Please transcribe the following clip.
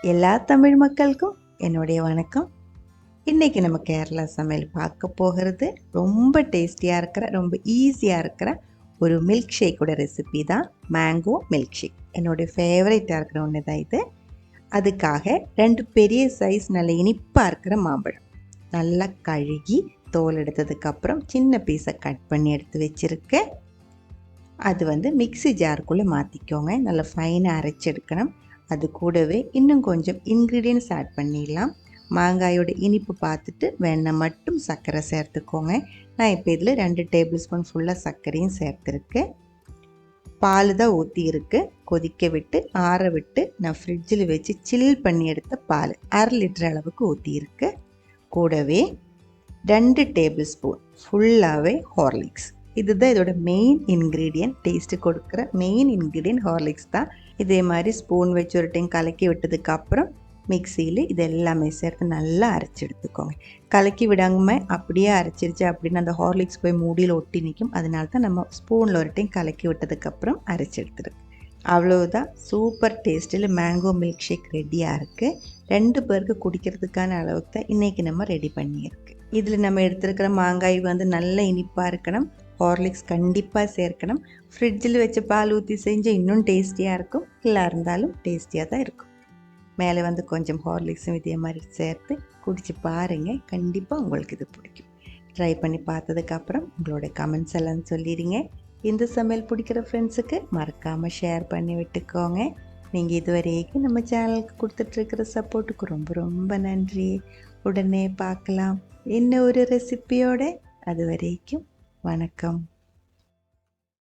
எல்லா தமிழ் மக்களுக்கும் என்னுடைய வணக்கம். இன்றைக்கி நம்ம கேரளா சமையல் பார்க்க போகிறது ரொம்ப டேஸ்டியாக இருக்கிற ரொம்ப ஈஸியாக இருக்கிற ஒரு மில்க் ஷேக்கோட ரெசிபி தான் மேங்கோ மில்க் ஷேக். என்னுடைய ஃபேவரட்டாக இருக்கிற ஒன்று தான் இது. அதுக்காக 2 பெரிய சைஸ் நல்ல இனிப்பாக இருக்கிற மாம்பழம் நல்லா கழுகி தோல் எடுத்ததுக்கப்புறம் சின்ன பீஸை கட் பண்ணி எடுத்து வச்சுருக்கேன். அது மிக்ஸி ஜாருக்குள்ளே மாற்றிக்கோங்க. நல்லா ஃபைனாக அரைச்சி எடுக்கணும். அது கூடவே இன்னும் கொஞ்சம் இன்க்ரீடியன்ட்ஸ் ஆட் பண்ணிடலாம். மாங்காயோட இனிப்பு பார்த்துட்டு வேணா மட்டும் சர்க்கரை சேர்த்துக்கோங்க. நான் இப்போ இதில் 2 டேபிள் ஸ்பூன் ஃபுல்லாக சர்க்கரையும் சேர்த்துருக்கேன். பால் தான் ஊற்றி இருக்குது. கொதிக்க விட்டு ஆற விட்டு நான் ஃப்ரிட்ஜில் வச்சு சில் பண்ணி எடுத்த பால் 1/2 லிட்டர் அளவுக்கு ஊற்றியிருக்கு. கூடவே 2 டேபிள் ஸ்பூன் ஃபுல்லாகவே ஹார்லிக்ஸ். இதுதான் இதோட மெயின் இன்க்ரீடியன்ட். டேஸ்ட்டு கொடுக்குற மெயின் இன்க்ரீடியன்ட் ஹார்லிக்ஸ் தான். இதே மாதிரி ஸ்பூன் வச்சு ஒரு டைம் கலக்கி விட்டதுக்கப்புறம் மிக்சியில் இது எல்லாமே சேர்த்து நல்லா அரைச்சி எடுத்துக்கோங்க. கலக்கி விடாமல் அப்படியே அரைச்சிருச்சு அப்படின்னு அந்த ஹார்லிக்ஸ் போய் மூடியில் ஒட்டி நிற்கும். அதனால தான் நம்ம ஸ்பூனில் ஒரு டைம் கலக்கி விட்டதுக்கப்புறம் அரைச்சி எடுத்துருக்கு. அவ்வளோதான், சூப்பர் டேஸ்ட்டில் மேங்கோ மில்க் ஷேக் ரெடியாக இருக்குது. 2 பேருக்கு குடிக்கிறதுக்கான அளவுக்கு தான் இன்றைக்கி நம்ம ரெடி பண்ணியிருக்கு. இதில் நம்ம எடுத்துருக்கிற மாங்காய் நல்ல இனிப்பாக இருக்கணும். ஹார்லிக்ஸ் கண்டிப்பாக சேர்க்கணும். ஃப்ரிட்ஜில் வச்சு பால் ஊற்றி செஞ்சு இன்னும் டேஸ்டியாக இருக்கும். இல்லை இருந்தாலும் டேஸ்டியாக தான் இருக்கும். மேலே கொஞ்சம் ஹார்லிக்ஸும் இதே மாதிரி சேர்த்து குடிச்சு பாருங்கள். கண்டிப்பாக உங்களுக்கு இது பிடிக்கும். ட்ரை பண்ணி பார்த்ததுக்கப்புறம் உங்களோட கமெண்ட்ஸ் எல்லாம் சொல்லிடுங்க. இந்த சமையல் பிடிக்கிற ஃப்ரெண்ட்ஸுக்கு மறக்காமல் ஷேர் பண்ணி விட்டுக்கோங்க. நீங்கள் இதுவரைக்கும் நம்ம சேனலுக்கு கொடுத்துட்ருக்கிற சப்போர்ட்டுக்கு ரொம்ப ரொம்ப நன்றி. உடனே பார்க்கலாம் இன்னும் ஒரு ரெசிபியோட. அது வரைக்கும் வணக்கம்.